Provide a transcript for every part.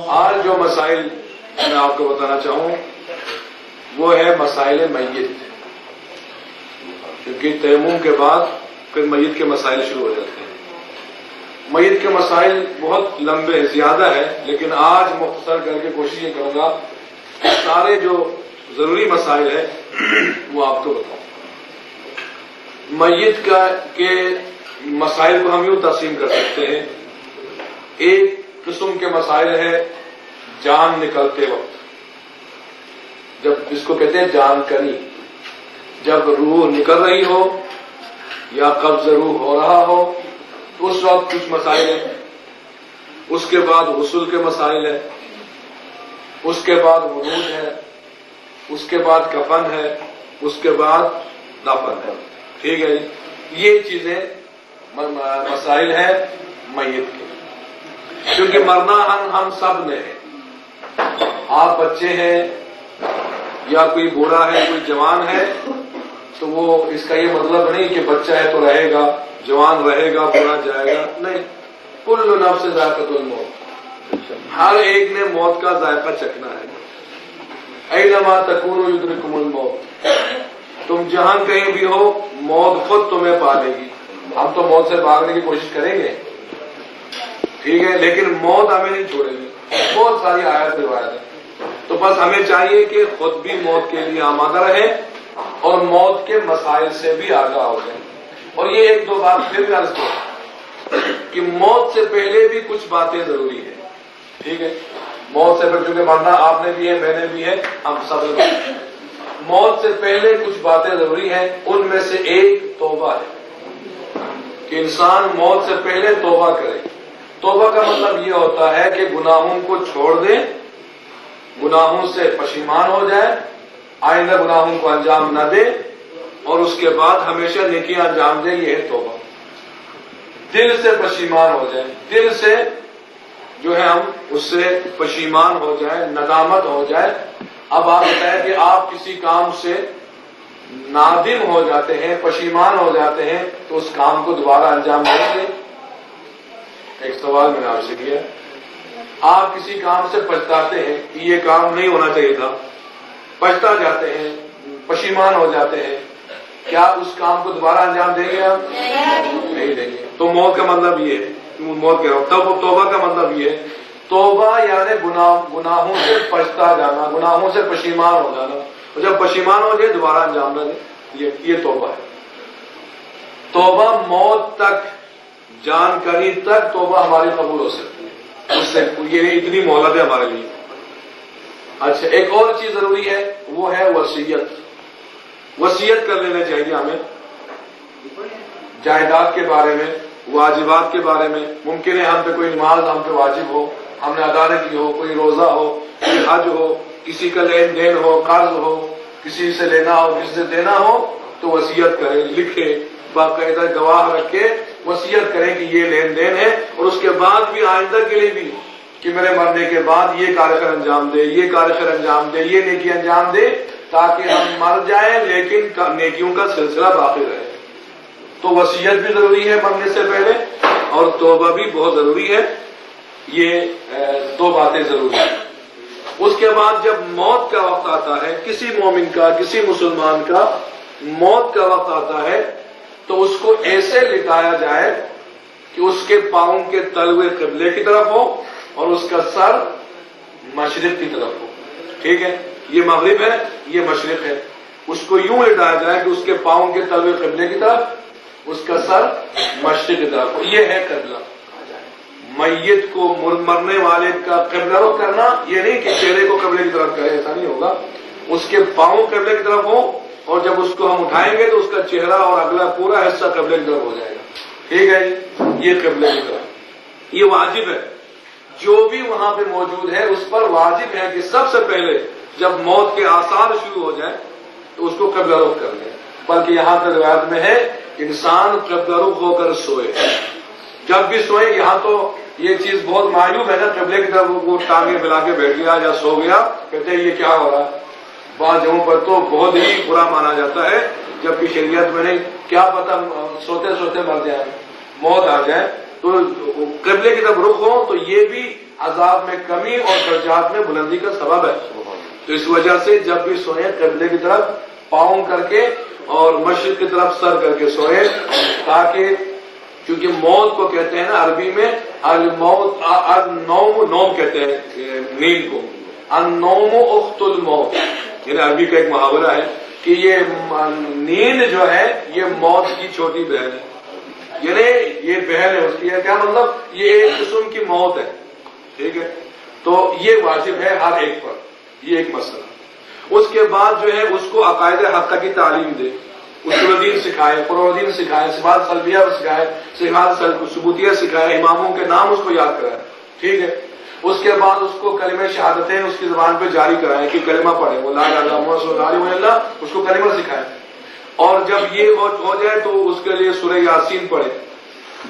آج جو مسائل میں آپ کو بتانا چاہوں وہ ہے مسائل میت، کیونکہ تیمم کے بعد پھر میت کے مسائل شروع ہو جاتے ہیں۔ میت کے مسائل بہت لمبے زیادہ ہے، لیکن آج مختصر کر کے کوشش یہ کروں گا سارے جو ضروری مسائل ہیں وہ آپ کو بتاؤں۔ میت کے مسائل کو ہم یوں تقسیم کر سکتے ہیں۔ ایک قسم کے مسائل ہے جان نکلتے وقت، جب اس کو کہتے ہیں جان کنی، جب روح نکل رہی ہو یا قبض روح ہو رہا ہو تو اس وقت کچھ مسائل ہیں۔ اس کے بعد غسل کے مسائل ہیں، اس کے بعد وضو ہے، اس کے بعد کفن ہے، اس کے بعد دفن ہے۔ ٹھیک ہے، یہ چیزیں مسائل ہیں میت کے، کیونکہ مرنا ہم سب نے ہے۔ آپ بچے ہیں یا کوئی بوڑھا ہے، کوئی جوان ہے، تو وہ اس کا یہ مطلب نہیں کہ بچہ ہے تو رہے گا، جوان رہے گا، بوڑھا جائے گا، نہیں۔ کل نفس ذائقۃ الموت، ہر ایک نے موت کا ذائقہ چکھنا ہے۔ اینما تکونوا یدرککم الموت، تم جہاں کہیں بھی ہو موت خود تمہیں پا لے گی۔ ہم تو موت سے بھاگنے کی کوشش کریں گے، ٹھیک ہے، لیکن موت ہمیں نہیں چھوڑے گی۔ بہت ساری آیات روایت ہے، تو بس ہمیں چاہیے کہ خود بھی موت کے لیے آمادہ رہے اور موت کے مسائل سے بھی آگاہ ہو جائیں۔ اور یہ ایک دو بات پھر عرض کروں کہ موت سے پہلے بھی کچھ باتیں ضروری ہیں، ٹھیک ہے۔ موت سے پہلے، چونکہ مرنا آپ نے بھی ہے، میں نے بھی ہے، ہم سب نے۔ موت سے پہلے کچھ باتیں ضروری ہیں، ان میں سے ایک توبہ ہے کہ انسان موت سے پہلے توبہ کرے۔ توبہ کا مطلب یہ ہوتا ہے کہ گناہوں کو چھوڑ دے، گناہوں سے پشیمان ہو جائے، آئندہ گناہوں کو انجام نہ دے، اور اس کے بعد ہمیشہ نیکیاں انجام دے۔ یہ ہے توبہ، دل سے پشیمان ہو جائے، دل سے جو ہے ہم اس سے پشیمان ہو جائیں، ندامت ہو جائے۔ اب آپ بتائیں کہ آپ کسی کام سے نادم ہو جاتے ہیں، پشیمان ہو جاتے ہیں، تو اس کام کو دوبارہ انجام دیں گے؟ ایک سوال میں نے آپ سے کیا، آپ کسی کام سے پچھتاتے ہیں کہ یہ کام نہیں ہونا چاہیے تھا، پچھتا جاتے ہیں، پشیمان ہو جاتے ہیں، کیا اس کام کو دوبارہ انجام دیں گے آپ؟ نہیں دیں گے۔ تو موت کا مطلب یہ ہے، موت کہہ رہا ہوں، توبہ کا مطلب یہ ہے، توبہ یعنی گناہوں سے پچھتا جانا، گناہوں سے پشیمان ہو جانا، اور جب پشیمان ہو جائے دوبارہ انجام نہ دیں، یہ توبہ ہے۔ توبہ موت تک، جان کنی تک توبہ ہماری قبول ہو سکتی ہے، اس سے یہ اتنی مہلت ہے ہمارے لیے۔ اچھا، ایک اور چیز ضروری ہے، وہ ہے وصیت۔ وصیت کر لینا چاہیے ہمیں جائیداد کے بارے میں، واجبات کے بارے میں۔ ممکن ہے ہم پہ کوئی نماز ہم پہ واجب ہو، ہم نے ادا نہ کی ہو، کوئی روزہ ہو، کوئی حج ہو، کسی کا لین دین ہو، قرض ہو، کسی سے لینا ہو، کسی سے دینا ہو، تو وصیت کریں، لکھیں، باقاعدہ گواہ رکھے، وصیت کریں کہ یہ لین دین ہے، اور اس کے بعد بھی آئندہ کے لیے بھی کہ میرے مرنے کے بعد یہ کار خیر انجام دے، یہ کار خیر انجام دے، یہ نیکی انجام دے، تاکہ ہم مر جائیں لیکن نیکیوں کا سلسلہ باقی رہے۔ تو وصیت بھی ضروری ہے مرنے سے پہلے، اور توبہ بھی بہت ضروری ہے۔ یہ دو باتیں ضروری ہیں۔ اس کے بعد جب موت کا وقت آتا ہے، کسی مومن کا، کسی مسلمان کا موت کا وقت آتا ہے، تو اس کو ایسے لٹایا جائے کہ اس کے پاؤں کے تلوے قبلے کی طرف ہو اور اس کا سر مشرق کی طرف ہو۔ ٹھیک ہے، یہ مغرب ہے، یہ مشرق ہے۔ اس کو یوں لٹایا جائے کہ اس کے پاؤں کے تلوے قبلے کی طرف، اس کا سر مشرق کی طرف ہو۔ یہ ہے قبلہ۔ میت کو مرنے والے کا قبلہ رخ کرنا یہ نہیں کہ چہرے کو قبلے کی طرف کرے، ایسا نہیں ہوگا۔ اس کے پاؤں قبلے کی طرف ہو، اور جب اس کو ہم اٹھائیں گے تو اس کا چہرہ اور اگلا پورا حصہ قبلے کی طرف ہو جائے گا۔ ٹھیک ہے جی، یہ قبلے کی طرف یہ واجب ہے، جو بھی وہاں پہ موجود ہے اس پر واجب ہے کہ سب سے پہلے جب موت کے آثار شروع ہو جائیں تو اس کو قبلہ رخ کر لیں، بلکہ یہاں تک روایت میں ہے انسان قبلہ رخ ہو کر سوئے، جب بھی سوئے۔ یہاں تو یہ چیز بہت معیوب ہے نا، قبلے کی طرف وہ ٹانگیں ملا کے بیٹھ گیا یا سو گیا، کہتے ہیں یہ کیا ہو رہا ہے۔ بعض جگہوں پر تو بہت ہی برا مانا جاتا ہے، جبکہ شریعت میں نہیں، کیا پتہ سوتے سوتے مر جائے، موت آ جائے، تو قبلے کی طرف رخ ہو تو یہ بھی عذاب میں کمی اور درجات میں بلندی کا سبب ہے۔ تو اس وجہ سے جب بھی سوئیں قبلے کی طرف پاؤں کر کے اور مشرق کی طرف سر کر کے سوئیں، تاکہ کیونکہ موت کو کہتے ہیں نا عربی میں الموت، النوم، نوم کہتے ہیں نیند کو، النوم اخت الموت، یعنی عربی کا ایک محاورہ ہے کہ یہ نیند جو ہے یہ موت کی چھوٹی بہن ہے، یعنی یہ بہن ہے اس کی، کیا مطلب یہ ایک قسم کی موت ہے، ٹھیک ہے۔ تو یہ واجب ہے ہر ایک پر، یہ ایک مسئلہ۔ اس کے بعد جو ہے اس کو عقائد حقہ کی تعلیم دے، اصول دین سکھائے، فروع دین سکھائے، صفات سلبیہ سکھائے، صفات ثبوتیہ سکھائے، اماموں کے نام اس کو یاد کرائے، ٹھیک ہے۔ اس کے بعد اس کو کلمہ شہادتیں اس کی زبان پہ جاری کرائیں کہ کلمہ پڑھے، وہ لا الہ الا اللہ محمد رسول اللہ، اس کو کلمہ سکھائے۔ اور جب یہ ہو جائے تو اس کے لیے سورہ یاسین پڑھے،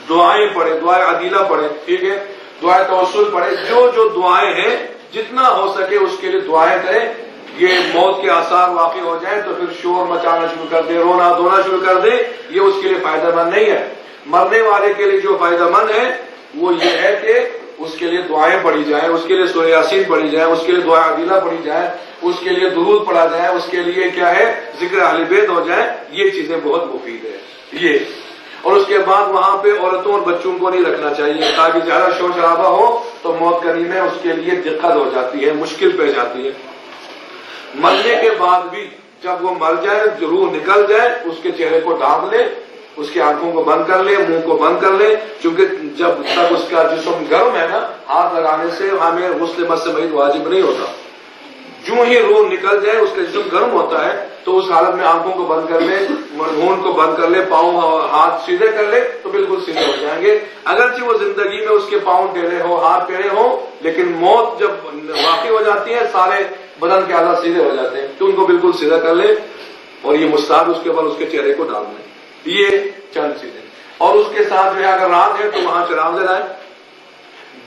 دعائیں پڑھے، دعائیں عدیلہ پڑھے، ٹھیک ہے، دعائیں توسل پڑھے، جو دعائیں ہیں جتنا ہو سکے اس کے لیے دعائیں کریں۔ یہ موت کے آثار واقع ہو جائیں تو پھر شور مچانا شروع کر دے، رونا دھونا شروع کر دے، یہ اس کے لیے فائدہ مند نہیں ہے۔ مرنے والے کے لیے جو فائدہ مند ہے وہ یہ ہے کہ اس کے لیے دعائیں پڑھی جائیں، اس کے لیے سورہ یاسین پڑھی جائیں، اس کے لیے دعائیں عدیلہ پڑھی جائیں، اس کے لیے درود پڑھا جائے، اس کے لیے کیا ہے ذکر اہل بیت ہو جائے، یہ چیزیں بہت مفید ہے یہ۔ اور اس کے بعد وہاں پہ عورتوں اور بچوں کو نہیں رکھنا چاہیے، تاکہ زیادہ شور شرابہ ہو تو موت کرنے میں اس کے لیے دقت ہو جاتی ہے، مشکل پیش آتی ہے۔ مرنے کے بعد بھی جب وہ مر جائے، روح نکل جائے، اس کے چہرے کو ڈھانپ لے، اس کی آنکھوں کو بند کر لے، منہ کو بند کر لے، کیونکہ جب تک اس کا جسم گرم ہے نا، ہاتھ لگانے سے ہمیں غسل مس میت واجب نہیں ہوتا۔ جو ہی روح نکل جائے، اس کا جسم گرم ہوتا ہے، تو اس حالت میں آنکھوں کو بند کر لے، منہ کو بند کر لے، پاؤں ہاتھ سیدھے کر لے تو بالکل سیدھے ہو جائیں گے۔ اگرچہ وہ زندگی میں اس کے پاؤں ٹیڑھے ہو، ہاتھ ٹیڑھے ہو، لیکن موت جب واقع ہو جاتی ہے سارے بدن کے اعضاء سیدھے ہو جاتے ہیں، تو ان کو بالکل سیدھا کر لے، اور یہ مستحب اس کے بعد اس کے چہرے کو ڈال دیں۔ یہ چند چیزیں، اور اس کے ساتھ جو ہے اگر رات ہے تو وہاں چراغ جلائیں،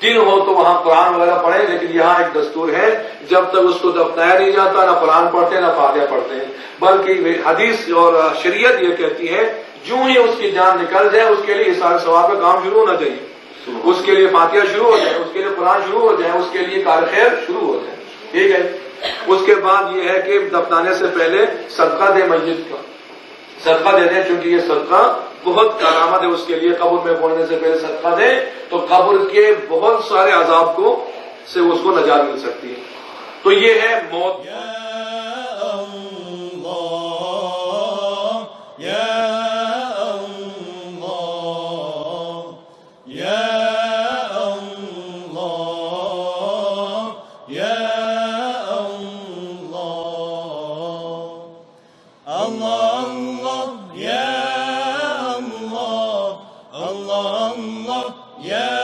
دن ہو تو وہاں قرآن وغیرہ پڑھیں، لیکن یہاں ایک دستور ہے جب تک اس کو دفنایا نہیں جاتا نہ قرآن پڑھتے ہیں نہ فاتحہ پڑھتے ہیں، بلکہ حدیث اور شریعت یہ کہتی ہے جو ہی اس کی جان نکل جائے اس کے لیے اثار ثواب کا کام شروع ہونا چاہیے، اس کے لیے فاتحہ شروع ہو جائے، اس کے لیے قرآن شروع ہو جائے، اس کے لیے کار خیر شروع ہو جائے، ٹھیک ہے۔ اس کے بعد یہ ہے کہ دفنانے سے پہلے صدقہ دے، میت کا صدقہ دے دیں، چونکہ یہ صدقہ بہت کرامت ہے اس کے لیے، قبر میں پہنچنے سے پہلے صدقہ دیں تو قبر کے بہت سارے عذاب کو سے اس کو نجات مل سکتی ہے۔ تو یہ ہے موت۔ Allah, Allah, ya